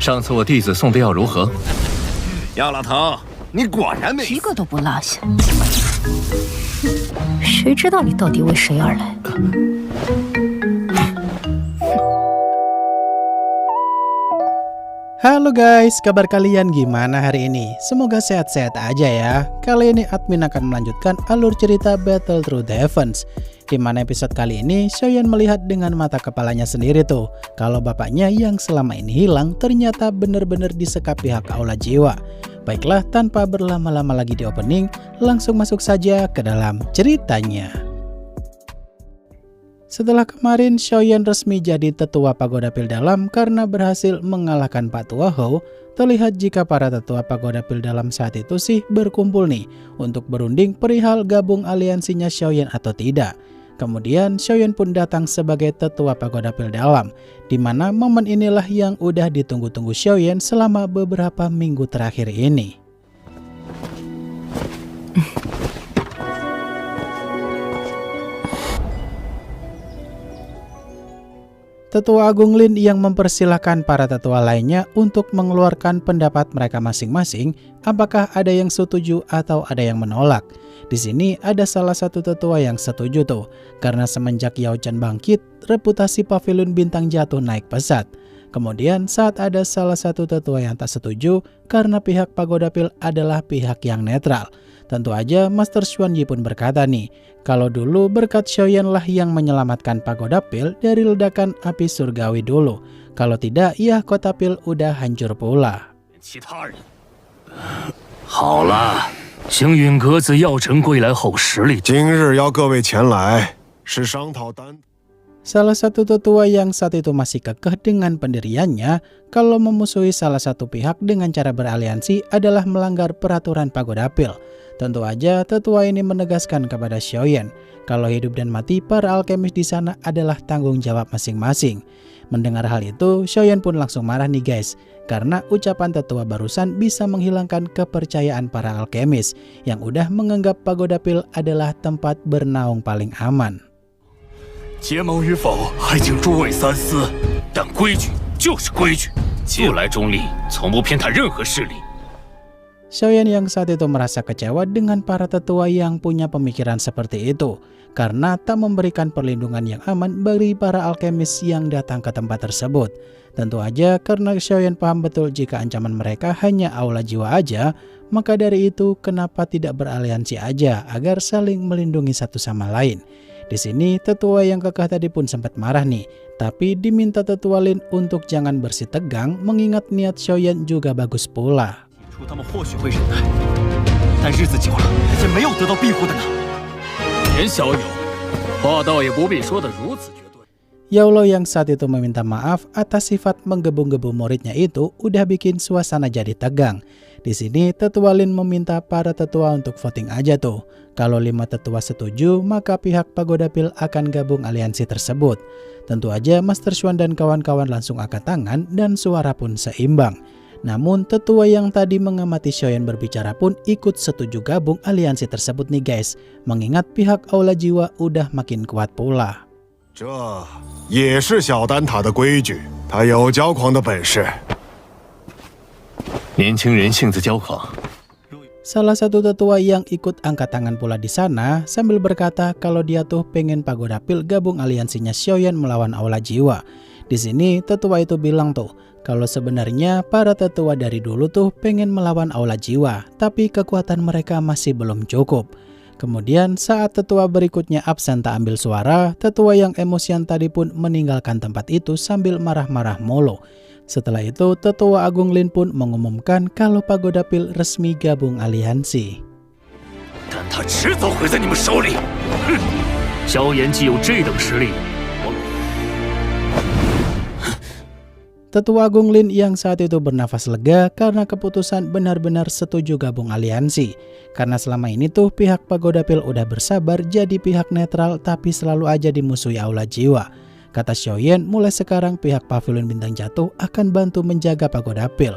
上次我弟子送的药如何？药老头，你果然没一个都不落下。谁知道你到底为谁而来？ Halo guys, kabar kalian gimana hari ini? Semoga sehat-sehat aja ya. Kali ini admin akan melanjutkan alur cerita Battle Through the Heavens. Dimana episode kali ini Xiaoyan melihat dengan mata kepalanya sendiri tuh kalau bapaknya yang selama ini hilang ternyata benar-benar disekap pihak Aula Jiwa. Baiklah, tanpa berlama-lama lagi di opening, langsung masuk saja ke dalam ceritanya. Setelah kemarin Xiaoyan resmi jadi tetua Pagoda Pil Dalam karena berhasil mengalahkan Pak Tua Hou, terlihat jika para tetua Pagoda Pil Dalam saat itu sih berkumpul nih untuk berunding perihal gabung aliansinya Xiaoyan atau tidak. Kemudian Xiaoyan pun datang sebagai tetua Pagoda Pil Dalam, dimana momen inilah yang udah ditunggu-tunggu Xiaoyan selama beberapa minggu terakhir ini. Tetua Agung Lin yang mempersilahkan para tetua lainnya untuk mengeluarkan pendapat mereka masing-masing, apakah ada yang setuju atau ada yang menolak. Di sini ada salah satu tetua yang setuju tuh, karena semenjak Yao Chen bangkit, reputasi Pavilion Bintang Jatuh naik pesat. Kemudian saat ada salah satu tetua yang tak setuju karena pihak Pagoda Pil adalah pihak yang netral. Tentu aja Master Xuan Yi pun berkata nih, kalau dulu berkat Xiaoyan lah yang menyelamatkan Pagoda Pil dari ledakan api surgawi dulu. Kalau tidak, ya kota Pil udah hancur pula. 好了，星陨阁自药尘归来后实力，今日邀各位前来，是商讨单。 Salah satu tetua yang saat itu masih kekeh dengan pendiriannya kalau memusuhi salah satu pihak dengan cara beraliansi adalah melanggar peraturan Pagoda Pil. Tentu aja tetua ini menegaskan kepada Xiaoyan kalau hidup dan mati para alkemis di sana adalah tanggung jawab masing-masing. Mendengar hal itu, Xiaoyan pun langsung marah nih guys, karena ucapan tetua barusan bisa menghilangkan kepercayaan para alkemis yang udah menganggap Pagoda Pil adalah tempat bernaung paling aman. 结盟与否还请诸位三思，但规矩就是规矩，自来中立，从不偏袒任何势力。 Xiaoyan yang saat itu merasa kecewa dengan para tetua yang punya pemikiran seperti itu, karena tak memberikan perlindungan yang aman bagi para alkemis yang datang ke tempat tersebut. Tentu aja karena Xiaoyan paham betul jika ancaman mereka hanya Aula Jiwa aja, maka dari itu kenapa tidak beraliansi aja agar saling melindungi satu sama lain. Di sini tetua yang kekeh tadi pun sempat marah nih, tapi diminta tetua Lin untuk jangan bersih tegang mengingat niat Xiaoyan juga bagus pula. Yaulo yang saat itu meminta maaf atas sifat menggebu-gebu muridnya itu udah bikin suasana jadi tegang. Di sini tetua Lin meminta para tetua untuk voting aja tuh. Kalau 5 tetua setuju, maka pihak Pagoda Pil akan gabung aliansi tersebut. Tentu aja Master Xuan dan kawan-kawan langsung angkat tangan dan suara pun seimbang. Namun tetua yang tadi mengamati Xiaoyan berbicara pun ikut setuju gabung aliansi tersebut nih guys, mengingat pihak Aula Jiwa udah makin kuat pula. 这也是小丹塔的规矩，他有骄狂的本事。 年轻人性子骄狂。 Salah satu tetua yang ikut angkat tangan pula di sana sambil berkata kalau dia tuh pengen Pagoda Pil gabung aliansinya Xiaoyan melawan Aula Jiwa. Di sini tetua itu bilang tuh kalau sebenarnya para tetua dari dulu tuh pengen melawan Aula Jiwa, tapi kekuatan mereka masih belum cukup. Kemudian saat tetua berikutnya absen tak ambil suara, tetua yang emosian tadi pun meninggalkan tempat itu sambil marah-marah mulu. Setelah itu, tetua Agung Lin pun mengumumkan kalau Pagoda Pil resmi gabung aliansi. Tetua Agung Lin yang saat itu bernafas lega karena keputusan benar-benar setuju gabung aliansi. Karena selama ini tuh pihak Pagoda Pil udah bersabar jadi pihak netral tapi selalu aja dimusuhi Aula Jiwa. Kata Xiaoyan, mulai sekarang pihak Pavilion Bintang Jatuh akan bantu menjaga Pagoda Pil.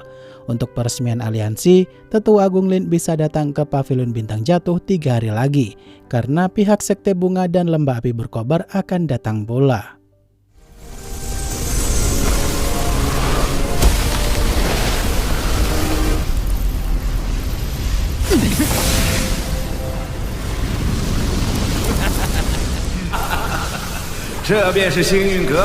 Untuk peresmian aliansi, Tetua Agung Lin bisa datang ke Pavilion Bintang Jatuh 3 hari lagi, karena pihak Sekte Bunga dan Lembah Api Berkobar akan datang pula. 这便是星运阁。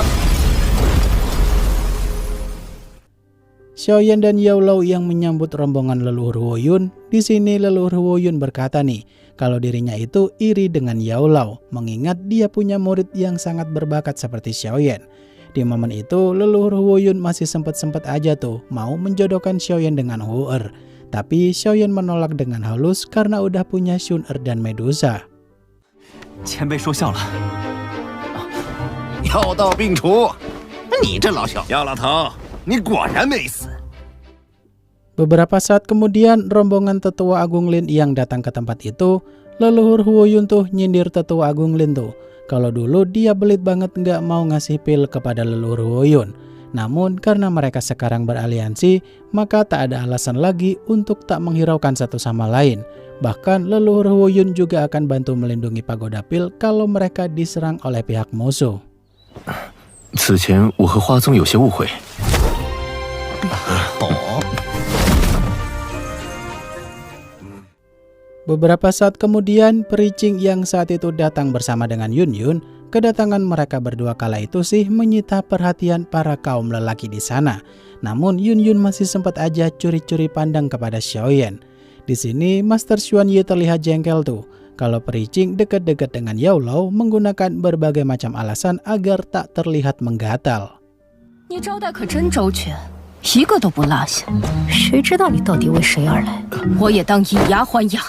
Xiaoyan dan Yaolou yang menyambut rombongan leluhur Huoyun. Di sini leluhur Huoyun berkata nih, kalau dirinya itu iri dengan Yaolou, mengingat dia punya murid yang sangat berbakat seperti Xiaoyan. Di momen itu, leluhur Huoyun masih sempat-sempat aja tuh mau menjodohkan Xiaoyan dengan Hu-Er. Tapi Xiaoyan menolak dengan halus karena udah punya Xun-Er dan Medusa. 前辈说笑了。药到病除，你这老小药老头，你果然没死。 Beberapa saat kemudian, rombongan Tetua Agung Lin yang datang ke tempat itu, leluhur Huoyun tuh nyindir Tetua Agung Lin tuh. Kalau dulu dia belit banget nggak mau ngasih pil kepada leluhur Huoyun. Namun karena mereka sekarang beraliansi, maka tak ada alasan lagi untuk tak menghiraukan satu sama lain. Bahkan leluhur Huoyun juga akan bantu melindungi pagoda pil kalau mereka diserang oleh pihak musuh. 此前我和花宗有些误会。 Beberapa saat kemudian, Pericing yang saat itu datang bersama dengan Yun Yun, kedatangan mereka berdua kala itu sih menyita perhatian para kaum lelaki di sana. Namun Yun Yun masih sempat aja curi-curi pandang kepada Xiaoyan. Di sini Master Xuan Ye terlihat jengkel tuh, kalau Pericing dekat-dekat dengan Yaolou menggunakan berbagai macam alasan agar tak terlihat menggatal. 你招待可真周全，一个都不落下。谁知道你到底为谁而来？我也当以牙还牙。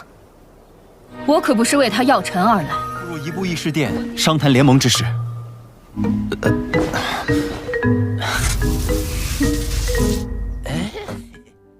我可不是为他药尘而来。不如移步议事殿，商谈联盟之事。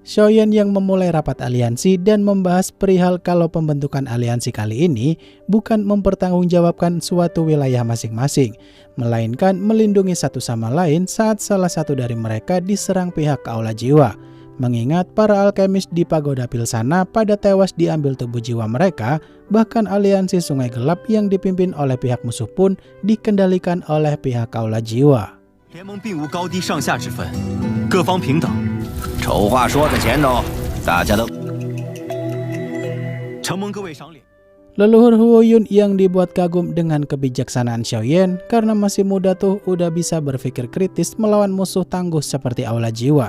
Xiaoyan yang memulai rapat aliansi dan membahas perihal kalau pembentukan aliansi kali ini bukan mempertanggungjawabkan suatu wilayah masing-masing, melainkan melindungi satu sama lain saat salah satu dari mereka diserang pihak Aula Jiwa. Mengingat para alkemis di pagoda pil sana pada tewas diambil tubuh jiwa mereka, bahkan aliansi Sungai Gelap yang dipimpin oleh pihak musuh pun dikendalikan oleh pihak Aula Jiwa. 联盟并无高低上下之分，各方平等。 丑话说在前头，大家都承蒙各位赏脸。 Leluhur Huoyun yang dibuat kagum dengan kebijaksanaan Xiaoyan karena masih muda tuh udah bisa berpikir kritis melawan musuh tangguh seperti Aula Jiwa.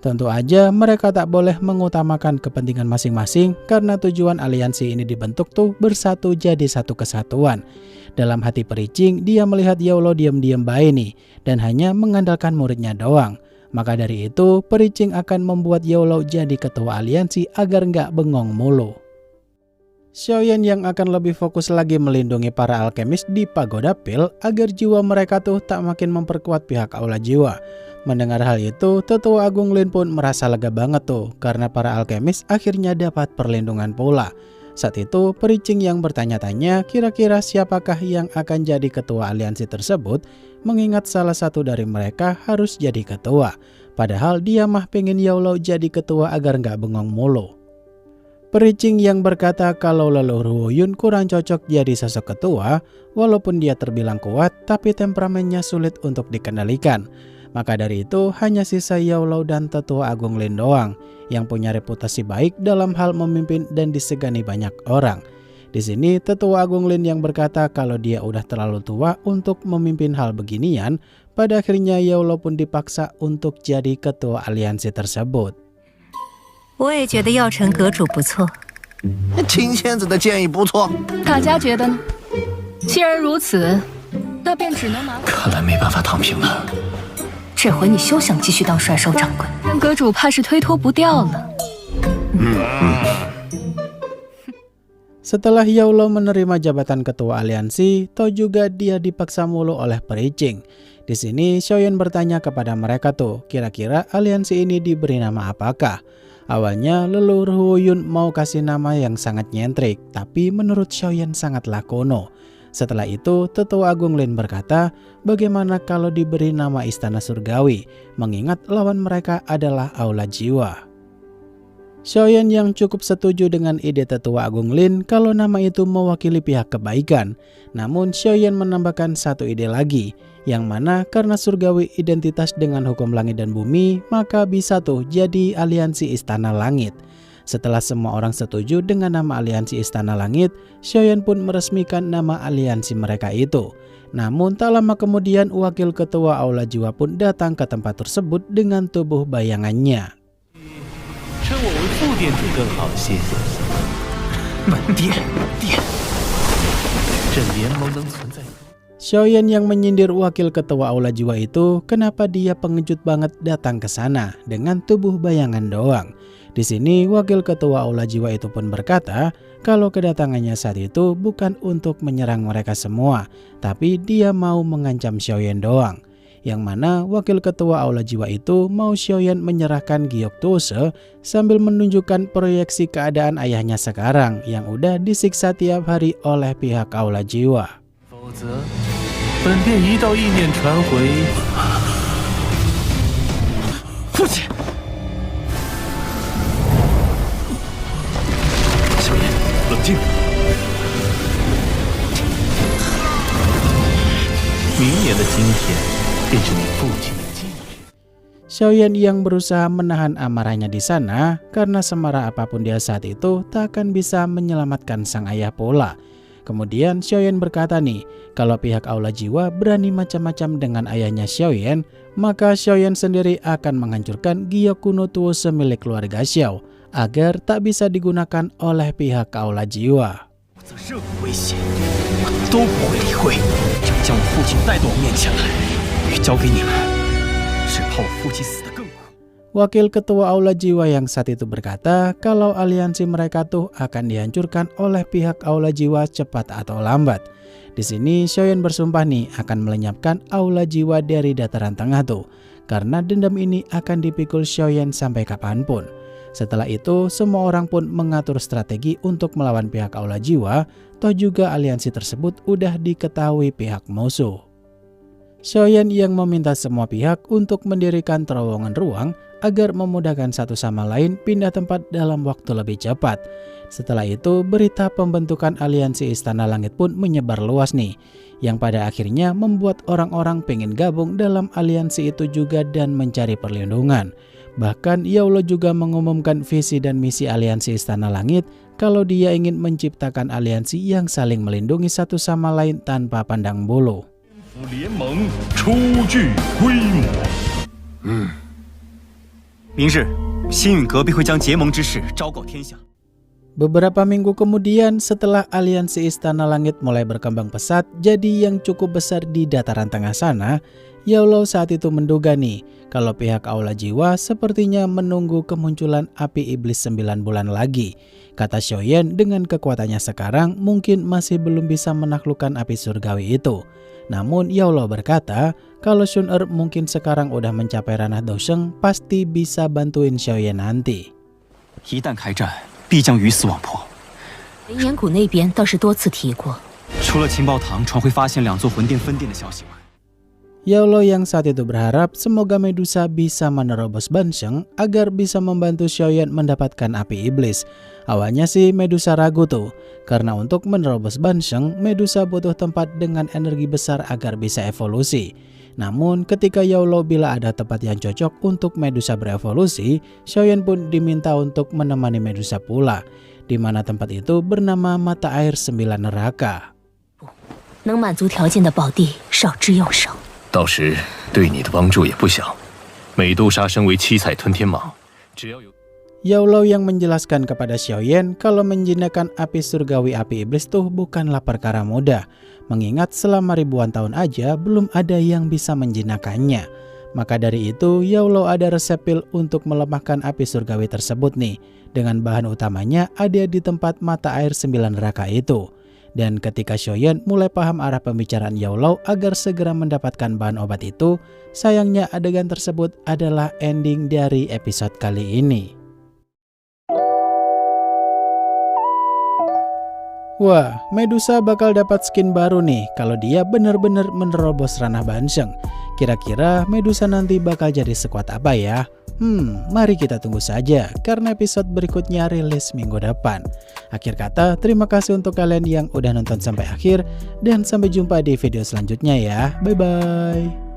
Tentu aja mereka tak boleh mengutamakan kepentingan masing-masing karena tujuan aliansi ini dibentuk tuh bersatu jadi satu kesatuan. Dalam hati Pericing, dia melihat Yaolou diam-diam baik nih dan hanya mengandalkan muridnya doang. Maka dari itu, Pericing akan membuat Yaolou jadi ketua aliansi agar nggak bengong mulu. Xiaoyan yang akan lebih fokus lagi melindungi para alkemis di pagoda pil agar jiwa mereka tuh tak makin memperkuat pihak Aula Jiwa. Mendengar hal itu, Tetua Agung Lin pun merasa lega banget tuh karena para alkemis akhirnya dapat perlindungan pula. Saat itu, Pericing yang bertanya-tanya kira-kira siapakah yang akan jadi ketua aliansi tersebut, mengingat salah satu dari mereka harus jadi ketua. Padahal dia mah pengen Yaolou jadi ketua agar nggak bengong mulu. Pericing yang berkata kalau leluhur Huoyun kurang cocok jadi sosok ketua, walaupun dia terbilang kuat, tapi temperamennya sulit untuk dikendalikan. Maka dari itu hanya sisa Yaolou dan Tetua Agung Lin doang yang punya reputasi baik dalam hal memimpin dan disegani banyak orang. Di sini Tetua Agung Lin yang berkata kalau dia udah terlalu tua untuk memimpin hal beginian. Pada akhirnya Yaolou pun dipaksa untuk jadi ketua aliansi tersebut. 我也觉得药尘阁主不错。秦仙子的建议不错。大家觉得呢？既然如此，那便只能拿。看来没办法躺平了。这回你休想继续当甩手掌柜，阁主怕是推脱不掉了。Setelah Yaolou menerima jabatan ketua aliansi, toh juga dia dipaksa mulu oleh Pericing. Di sini Xiaoyan bertanya kepada mereka tuh, kira-kira aliansi ini diberi nama apakah? Awalnya leluhur Huoyun mau kasih nama yang sangat nyentrik, tapi menurut Xiaoyan sangatlah kuno. Setelah itu Tetua Agung Lin berkata, bagaimana kalau diberi nama Istana Surgawi, mengingat lawan mereka adalah Aula Jiwa. Xiaoyan yang cukup setuju dengan ide Tetua Agung Lin kalau nama itu mewakili pihak kebaikan. Namun Xiaoyan menambahkan satu ide lagi, yang mana karena surgawi identitas dengan hukum langit dan bumi, maka bisa tuh jadi aliansi Istana Langit. Setelah semua orang setuju dengan nama aliansi Istana Langit, Xiaoyan pun meresmikan nama aliansi mereka itu. Namun tak lama kemudian wakil ketua Aula Jiwa pun datang ke tempat tersebut dengan tubuh bayangannya. Xiaoyan yang menyindir wakil ketua Aula Jiwa itu, kenapa dia pengecut banget datang ke sana dengan tubuh bayangan doang. Di sini wakil ketua Aula Jiwa itu pun berkata kalau kedatangannya saat itu bukan untuk menyerang mereka semua, tapi dia mau mengancam Xiaoyan doang. Yang mana wakil ketua Aula Jiwa itu mau Xiaoyan menyerahkan Giok Tuose sambil menunjukkan proyeksi keadaan ayahnya sekarang yang udah disiksa tiap hari oleh pihak Aula Jiwa. 本殿一道意念传回。父亲，小妍，冷静。明年的今天，便是你父亲的忌日。Xiaoyan yang berusaha menahan amarahnya di sana karena semarah apapun dia saat itu tak akan bisa menyelamatkan sang ayah pula. Kemudian Xiaoyan berkata nih, kalau pihak Aula Jiwa berani macam-macam dengan ayahnya Xiaoyan, maka Xiaoyan sendiri akan menghancurkan Giok kuno Tuose milik keluarga Xiao agar tak bisa digunakan oleh pihak Aula Jiwa. Wakil ketua Aula Jiwa yang saat itu berkata kalau aliansi mereka tuh akan dihancurkan oleh pihak Aula Jiwa cepat atau lambat. Di sini Xiaoyan bersumpah nih akan melenyapkan Aula Jiwa dari dataran tengah tuh, karena dendam ini akan dipikul Xiaoyan sampai kapanpun. Setelah itu semua orang pun mengatur strategi untuk melawan pihak Aula Jiwa, toh juga aliansi tersebut udah diketahui pihak musuh. Xiaoyan yang meminta semua pihak untuk mendirikan terowongan ruang agar memudahkan satu sama lain pindah tempat dalam waktu lebih cepat. Setelah itu berita pembentukan aliansi Istana Langit pun menyebar luas nih, yang pada akhirnya membuat orang-orang pengen gabung dalam aliansi itu juga dan mencari perlindungan. Bahkan Yaulo juga mengumumkan visi dan misi aliansi Istana Langit kalau dia ingin menciptakan aliansi yang saling melindungi satu sama lain tanpa pandang bulu. Beberapa minggu kemudian setelah aliansi Istana Langit mulai berkembang pesat jadi yang cukup besar di dataran tengah sana, Yaulo saat itu menduga nih kalau pihak Aula Jiwa sepertinya menunggu kemunculan api iblis 9 bulan lagi. Kata Xiaoyan dengan kekuatannya sekarang mungkin masih belum bisa menaklukkan api surgawi itu. Namun Yaulo berkata kalau Shun-Er mungkin sekarang udah mencapai ranah Dosheng pasti bisa bantuin Xiaoyan nanti. 一旦开战，必将鱼死网破。雷岩谷那边倒是多次提过，除了情报堂传回发现2座魂殿分殿的消息外， Yaulo yang saat itu berharap semoga Medusa bisa menerobos Bansheng agar bisa membantu Xiaoyan mendapatkan api iblis. Awalnya sih Medusa ragu tuh, karena untuk menerobos Bansheng, Medusa butuh tempat dengan energi besar agar bisa evolusi. Namun ketika Yaulo bila ada tempat yang cocok untuk Medusa berevolusi, Xiaoyan pun diminta untuk menemani Medusa pula, di mana tempat itu bernama Mata Air 9 Neraka. 能满足条件的宝地少之又少。 到时对你的帮助也不小。美杜莎身为七彩吞天蟒，只要有 Yaulo yang menjelaskan kepada Xiaoyan kalau menjinakkan api surgawi api iblis tuh bukanlah perkara mudah, mengingat selama ribuan tahun aja belum ada yang bisa menjinakkannya. Maka dari itu Yaulo ada resep pil untuk melemahkan api surgawi tersebut nih, dengan bahan utamanya ada di tempat Mata Air 9 Neraka itu. Dan ketika Xiaoyan mulai paham arah pembicaraan Yaulo agar segera mendapatkan bahan obat itu, sayangnya adegan tersebut adalah ending dari episode kali ini. Wah, Medusa bakal dapat skin baru nih kalau dia bener-bener menerobos ranah Bansheng. Kira-kira Medusa nanti bakal jadi sekuat apa ya? Mari kita tunggu saja karena episode berikutnya rilis minggu depan. Akhir kata, terima kasih untuk kalian yang udah nonton sampai akhir dan sampai jumpa di video selanjutnya ya. Bye-bye.